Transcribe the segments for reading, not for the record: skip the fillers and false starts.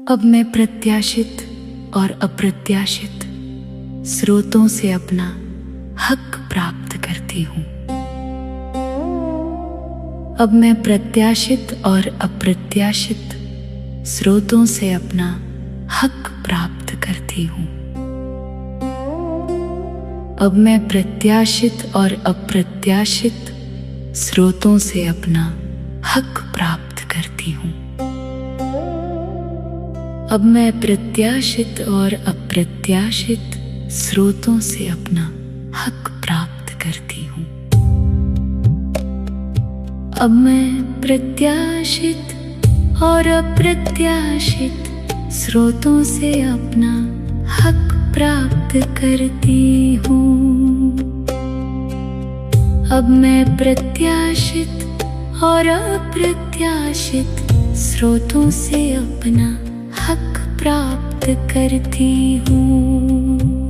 अब मैं प्रत्याशित और अप्रत्याशित स्रोतों से अपना हक प्राप्त करती हूँ। अब मैं प्रत्याशित और अप्रत्याशित स्रोतों से अपना हक प्राप्त करती हूँ। अब मैं प्रत्याशित और अप्रत्याशित स्रोतों से अपना हक प्राप्त करती हूँ। अब मैं प्रत्याशित और अप्रत्याशित स्रोतों से अपना हक प्राप्त करती हूँ। अब मैं प्रत्याशित और अप्रत्याशित स्रोतों से अपना हक प्राप्त करती हूँ। अब मैं प्रत्याशित और अप्रत्याशित स्रोतों से अपना हक प्राप्त करती हूँ।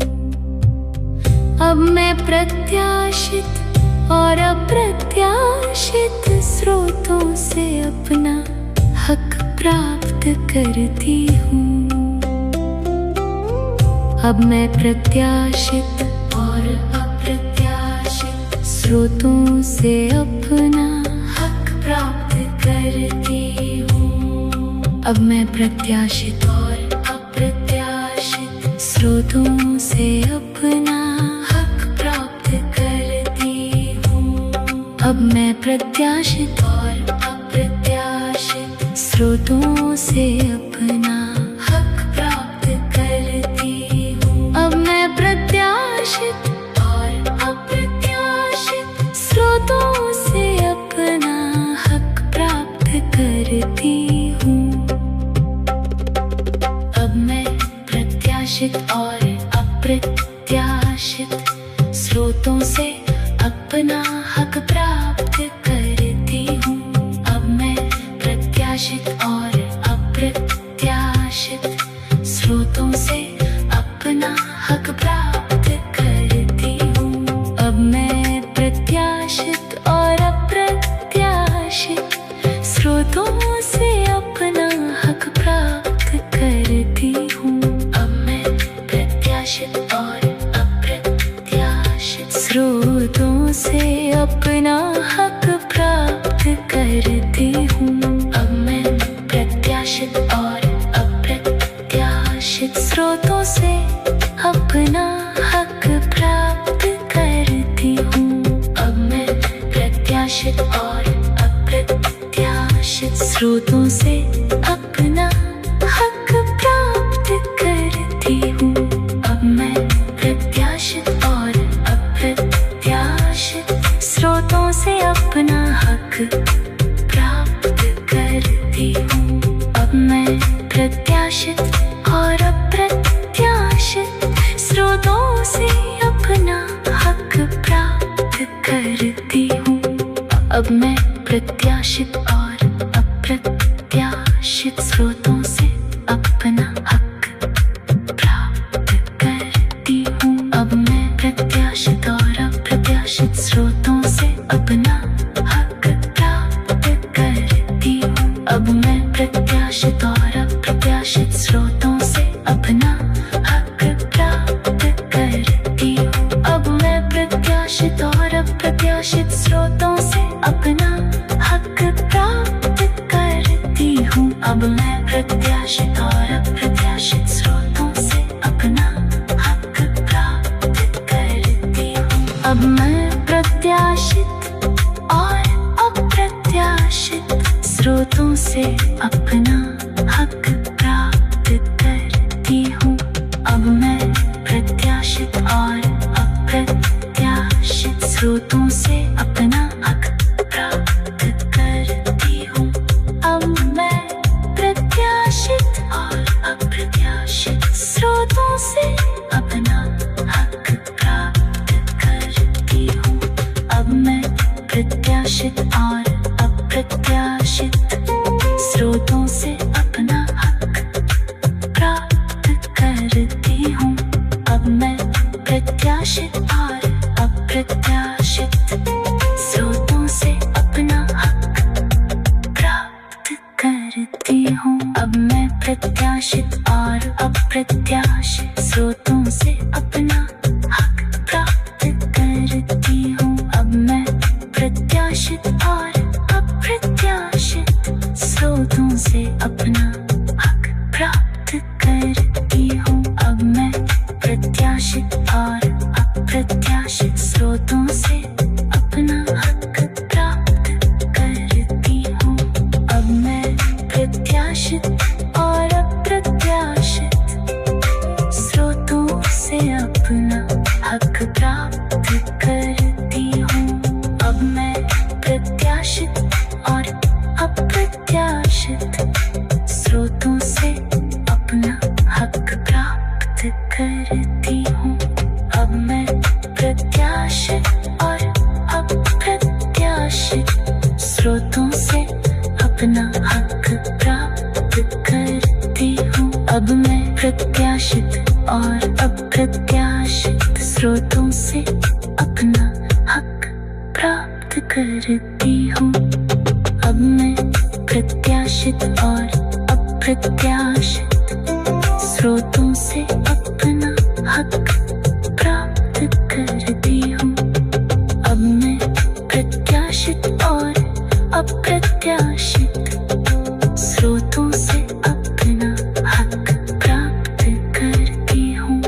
अब मैं प्रत्याशित और अप्रत्याशित स्रोतों से अपना हक प्राप्त करती हूँ। अब मैं प्रत्याशित और अप्रत्याशित स्रोतों से अपना हक प्राप्त करती हूँ। अब मैं प्रत्याशित और अप्रत्याशित स्रोतों से अपना हक प्राप्त करती हूँ। अब मैं प्रत्याशित और अप्रत्याशित स्रोतों से अपना हक प्राप्त करती हूँ। अब मैं प्रत्याशित और अप्रत्याशित स्रोतों से अपना हक प्राप्त करती हूँ। अब मैं प्रत्याशित और अप्रत्याशित स्रोतों से अपना हक प्राप्त करती हूँ। अब मैं प्रत्याशित और अप्रत्याशित स्रोतों से अपना हक प्राप्त करती हूँ। अब मैं प्रत्याशित और अप्रत्याशित स्रोतों से अपना हक प्राप्त करती हूँ। अब मैं प्रत्याशित और अप्रत्याशित स्रोतों से अपना हक प्राप्त करती हूँ। अब मैं प्रत्याशित और अप्रत्याशित स्रोतों से अपना हक प्राप्त करती हूँ। अब मैं प्रत्याशित और अप्रत्याशित स्रोतों से अपना हक प्राप्त करती हूँ। अब मैं प्रत्याशित और अप्रत्याशित स्रोतों से अपना हक प्राप्त करती हूँ। अब मैं प्रत्याशित और अप्रत्याशित स्रोतों से अपना हक प्राप्त करती हूँ। अब मैं प्रत्याशित और अप्रत्याशित स्रोतों से अपना हक प्राप्त करती हूँ। अब मैं प्रत्याशित और अप्रत्याशित स्रोतों से अपना हक प्राप्त करती हूँ। अब मैं प्रत्याशित और अप्रत्याशित स्रोतों से अपना हक प्राप्त करती हूँ। अब मैं प्रत्याशित और अप्रत्याशित स्रोतों से अपना हक प्राप्त करती हूँ। अब मैं प्रत्याशित और अप्रत्याशित स्रोतों से अपना हक प्राप्त करती हूँ। अब मैं प्रत्याशित और अप्रत्याशित स्रोतों से अपना हक प्राप्त करती हूँ। अब मैं प्रत्याशित और अप्रत्याशित स्रोतों से अपना हक प्राप्त करती हूँ। अब मैं प्रत्याशित और अप्रत्याशित स्रोतों से अपना हक प्राप्त करती हूँ। अब मैं प्रत्याशित और अप्रत्याशित स्रोतों से अपना हक प्राप्त करती हूँ। अब मैं प्रत्याशित और अप्रत्याशित स्रोतों से अपना हक प्राप्त करती हूँ। अब मैं प्रत्याशित प्रत्याशित और अप्रत्याशित स्रोतों से अपना हक प्राप्त करती हूँ। अब मैं प्रत्याशित और अप्रत्याशित स्रोतों से अपना हक प्राप्त करती हूँ। अब मैं प्रत्याशित और अप्रत्याशित स्रोतों से अपना हक प्राप्त करती हूँ। अब मैं प्रत्याशित और अप्रत्याशित स्रोतों से अपना हक प्राप्त करती हूँ। अब मैं प्रत्याशित और अप्रत्याशित स्रोतों से अपना हक प्राप्त करती हूँ। अब मैं प्रत्याशित और अप्रत्याशित स्रोतों से अपना हक प्राप्त करती हूँ। अब मैं प्रत्याशित और अप्रत्याशित स्रोतों से अपना हक प्राप्त करती हूँ। अब मैं प्रत्याशित और अप्रत्याशित स्रोतों से अपना हक प्राप्त करती हूँ। अब मैं प्रत्याशित और अप्रत्याशित स्रोतों से अपना हक प्राप्त करती हूँ।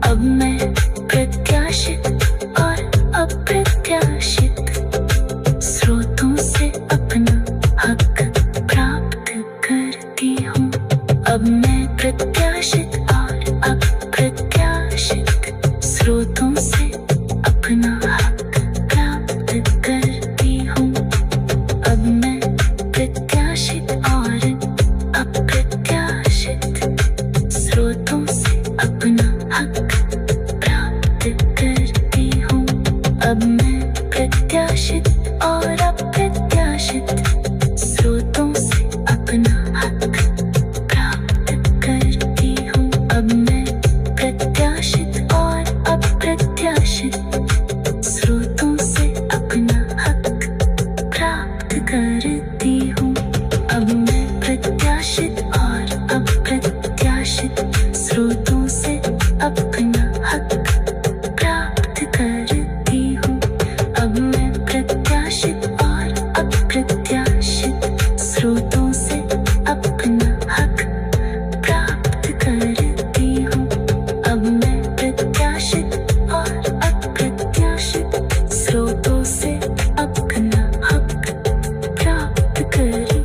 अब मैं प्रत्याशित और अप्रत्याशित स्रोतों से अपना हक प्राप्त करती हूँ। अब मैं प्रत्याशित